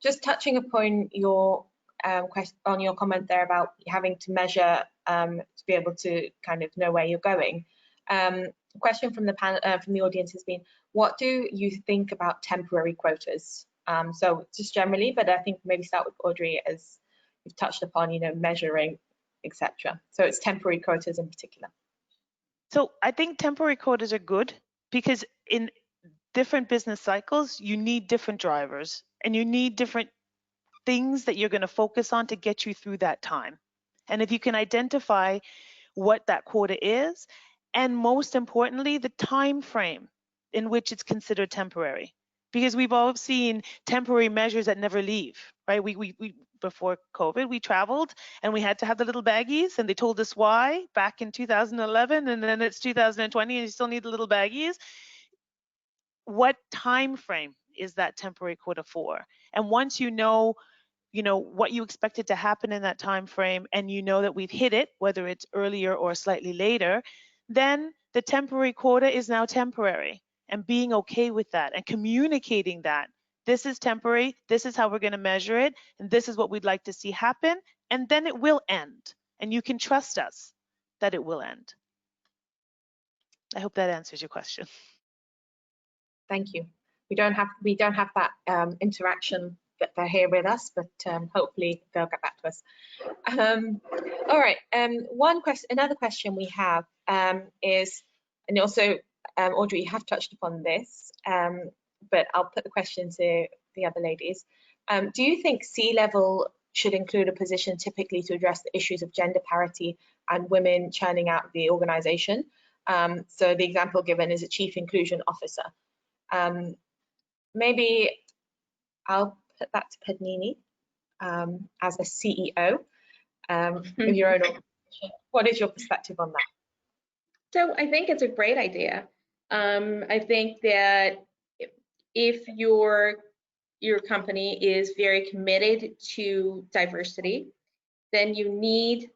just touching upon your comment there about having to measure to be able to kind of know where you're going. The question from the audience has been, what do you think about temporary quotas? So just generally, but I think maybe start with Audrey, as you've touched upon, measuring, etc. So it's temporary quotas in particular. So I think temporary quotas are good because in different business cycles, you need different drivers and you need different things that you're going to focus on to get you through that time. And if you can identify what that quota is, and most importantly, the time frame in which it's considered temporary, because we've all seen temporary measures that never leave, right? We before COVID, we traveled and we had to have the little baggies, and they told us why back in 2011, and then it's 2020 and you still need the little baggies. What time frame is that temporary quota for? And once you know what you expected to happen in that time frame, and you know that we've hit it, whether it's earlier or slightly later, then the temporary quota is now temporary, and being okay with that and communicating that this is temporary, this is how we're going to measure it, and this is what we'd like to see happen, and then it will end, and you can trust us that it will end. I hope that answers your question. Thank you. We don't have that interaction that they're here with us, but hopefully they'll get back to us. All right. Another question we have is, and also Audrey, you have touched upon this, but I'll put the question to the other ladies. Do you think C-level should include a position typically to address the issues of gender parity and women churning out the organization? So the example given is a chief inclusion officer. Maybe I'll put that to Padmini as a CEO of your own organization. What is your perspective on that? So I think it's a great idea. I think that if your company is very committed to diversity, then you need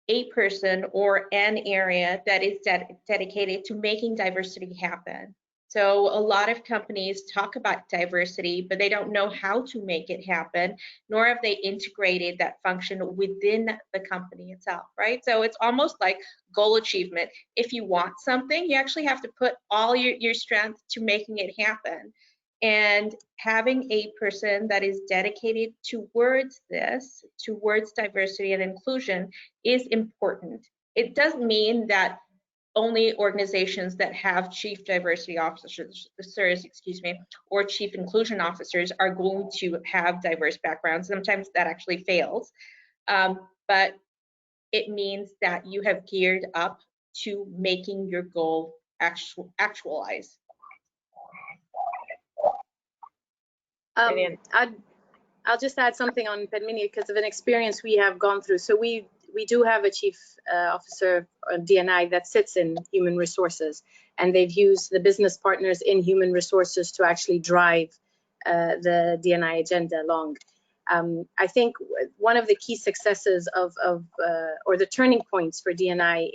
a person or an area that is dedicated to making diversity happen. So a lot of companies talk about diversity, but they don't know how to make it happen, nor have they integrated that function within the company itself, right? So it's almost like goal achievement. If you want something, you actually have to put all your strength to making it happen. And having a person that is dedicated towards this, towards diversity and inclusion, is important. It doesn't mean that only organizations that have chief diversity officers, or chief inclusion officers are going to have diverse backgrounds. Sometimes that actually fails, but it means that you have geared up to making your goal actualize. I'll just add something on Padmini because of an experience we have gone through. So we do have a chief officer of D&I that sits in human resources, and they've used the business partners in human resources to actually drive the D&I agenda along. I think one of the key successes or the turning points for D&I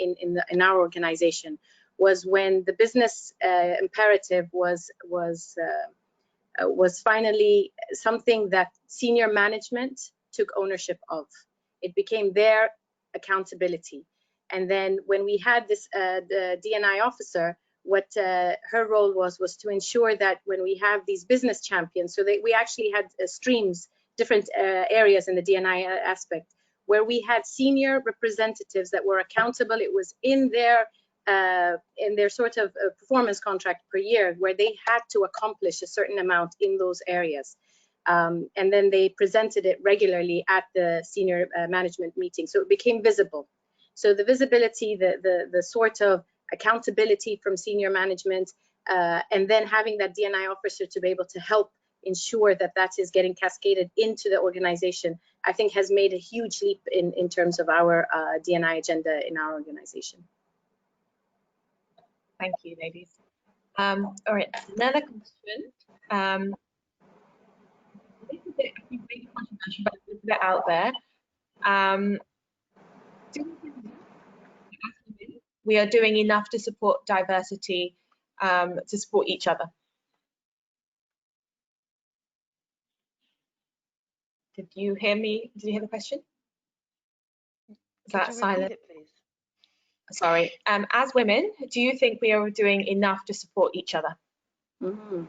in our organization was when the business imperative was finally something that senior management took ownership of. It became their accountability. And then when we had this the D&I officer, what her role was to ensure that when we have these business champions, so that we actually had streams, different areas in the D&I aspect, where we had senior representatives that were accountable. It was in their sort of performance contract per year, where they had to accomplish a certain amount in those areas. And then they presented it regularly at the senior management meeting. So it became visible. So the visibility, the sort of accountability from senior management, and then having that D&I officer to be able to help ensure that that is getting cascaded into the organization, I think has made a huge leap in terms of our D&I agenda in our organization. Thank you, ladies. All right, another question. This is a bit, I think, maybe controversial, but it's a bit out there. Do we are doing enough to support diversity, to support each other? Did you hear me? Did you hear the question? Is that silent? It, please? Sorry. As women, do you think we are doing enough to support each other? Mm-hmm.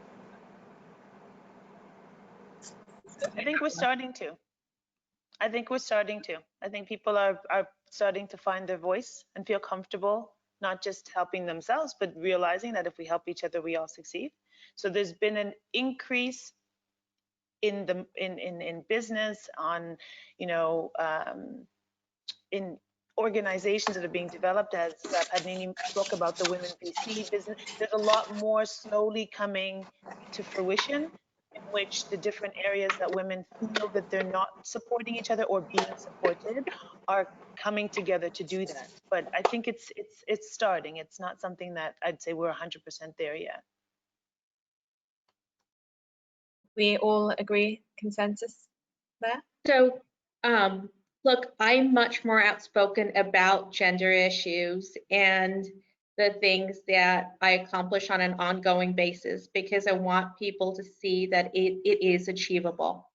I think we're starting to. I think people are starting to find their voice and feel comfortable, not just helping themselves, but realizing that if we help each other, we all succeed. So there's been an increase in the in business, on, you know, in organizations that are being developed, as Padmini spoke about the Women VC business. There's a lot more slowly coming to fruition, in which the different areas that women feel that they're not supporting each other or being supported are coming together to do that. But I think it's starting. It's not something that I'd say we're 100% there yet. We all agree, consensus there? So, look, I'm much more outspoken about gender issues and the things that I accomplish on an ongoing basis, because I want people to see that it is achievable.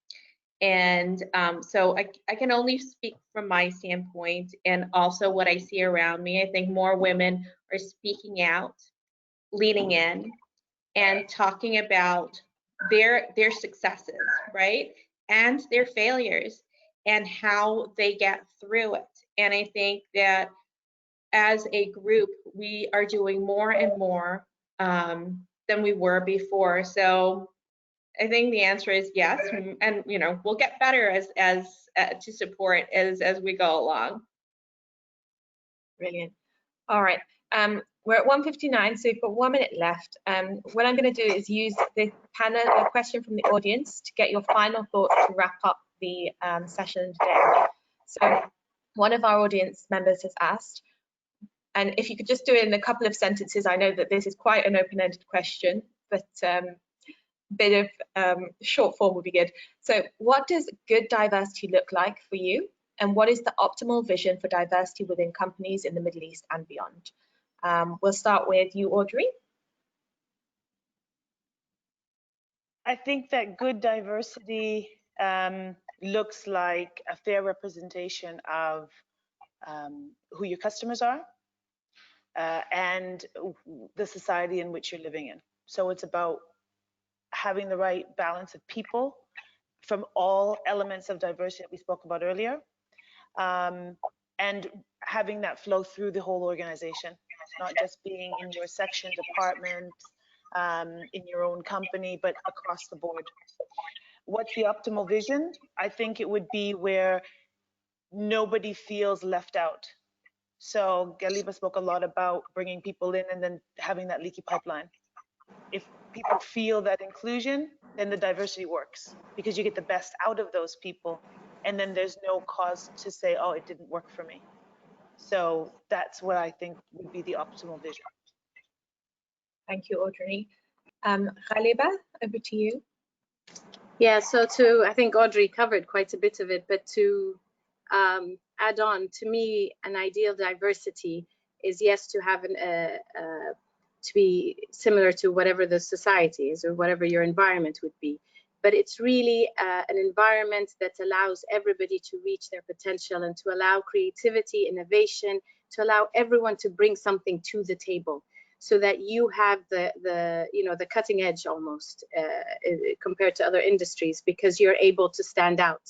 And so I can only speak from my standpoint and also what I see around me. I think more women are speaking out, leaning in, and talking about their successes, right? And their failures and how they get through it. And I think that as a group, we are doing more and more than we were before. So I think the answer is yes, and you know, we'll get better as to support as we go along. Brilliant. All right. We're at 1:59, so we've got 1 minute left. What I'm going to do is use the panel, a question from the audience, to get your final thoughts to wrap up the session today. So one of our audience members has asked, and if you could just do it in a couple of sentences. I know that this is quite an open-ended question, but a bit of short form would be good. So what does good diversity look like for you? And what is the optimal vision for diversity within companies in the Middle East and beyond? We'll start with you, Audrey. I think that good diversity looks like a fair representation of who your customers are and the society in which you're living in. So it's about having the right balance of people from all elements of diversity that we spoke about earlier, and having that flow through the whole organization, not just being in your section, department, in your own company, but across the board. What's the optimal vision? I think it would be where nobody feels left out. So Galiba spoke a lot about bringing people in and then having that leaky pipeline. If people feel that inclusion, then the diversity works, because you get the best out of those people, and then there's no cause to say, oh, it didn't work for me. So that's what I think would be the optimal vision. Thank you, Audrey. Galiba, over to you. Yeah, so I think Audrey covered quite a bit of it, but to add on, to me, an ideal diversity is, yes, to have to be similar to whatever the society is or whatever your environment would be. But it's really an environment that allows everybody to reach their potential and to allow creativity, innovation, to allow everyone to bring something to the table. so that you have the cutting edge almost compared to other industries, because you're able to stand out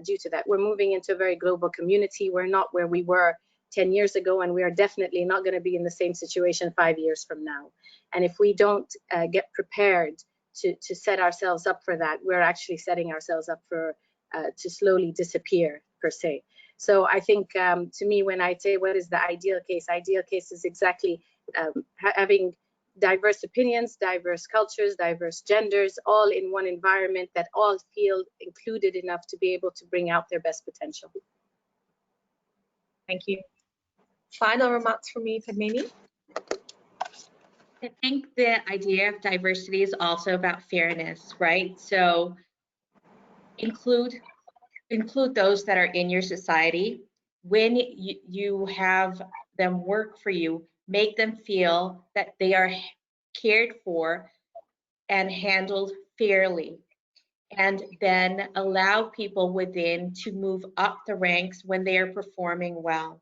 due to that. We're moving into a very global community. We're not where we were 10 years ago, and we are definitely not going to be in the same situation 5 years from now. And if we don't get prepared to set ourselves up for that, we're actually setting ourselves up for to slowly disappear, per se. So I think, to me, when I say what is the ideal case is exactly having diverse opinions, diverse cultures, diverse genders, all in one environment that all feel included enough to be able to bring out their best potential. Thank you. Final remarks from me, Padmini? I think the idea of diversity is also about fairness, right? So include those that are in your society. When you have them work for you, make them feel that they are cared for and handled fairly. And then allow people within to move up the ranks when they are performing well.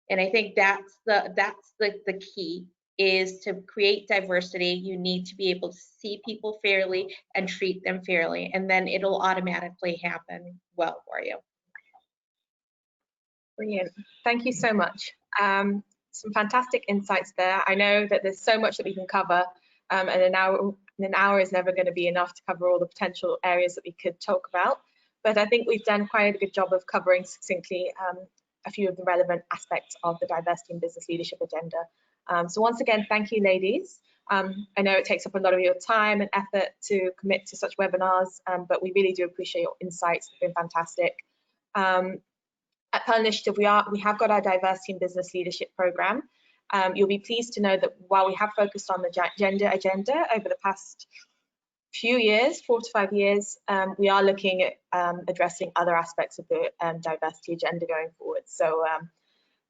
And I think that's the key, is to create diversity. You need to be able to see people fairly and treat them fairly, and then it'll automatically happen well for you. Brilliant. Thank you so much. Some fantastic insights there. I know that there's so much that we can cover, and an hour is never going to be enough to cover all the potential areas that we could talk about. But I think we've done quite a good job of covering succinctly a few of the relevant aspects of the diversity and business leadership agenda. So once again, thank you, ladies. I know it takes up a lot of your time and effort to commit to such webinars, but we really do appreciate your insights. They've been fantastic. At Pearl Initiative, we have got our diversity and business leadership program. You'll be pleased to know that while we have focused on the gender agenda over the past few years, 4 to 5 years, we are looking at addressing other aspects of the diversity agenda going forward. So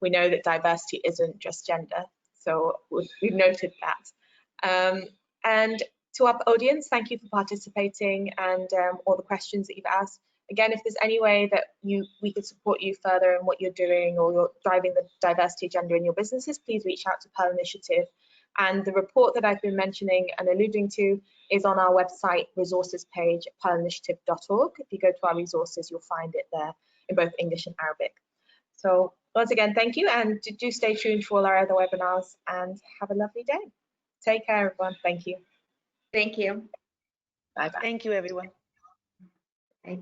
we know that diversity isn't just gender, so we've noted that. And to our audience, thank you for participating and all the questions that you've asked. Again, if there's any way that we could support you further in what you're doing, or you're driving the diversity agenda in your businesses, please reach out to Pearl Initiative. And the report that I've been mentioning and alluding to is on our website resources page at pearlinitiative.org. If you go to our resources, you'll find it there in both English and Arabic. So once again, thank you, and do stay tuned for all our other webinars, and have a lovely day. Take care, everyone. Thank you. Thank you. Bye-bye. Thank you, everyone. Bye.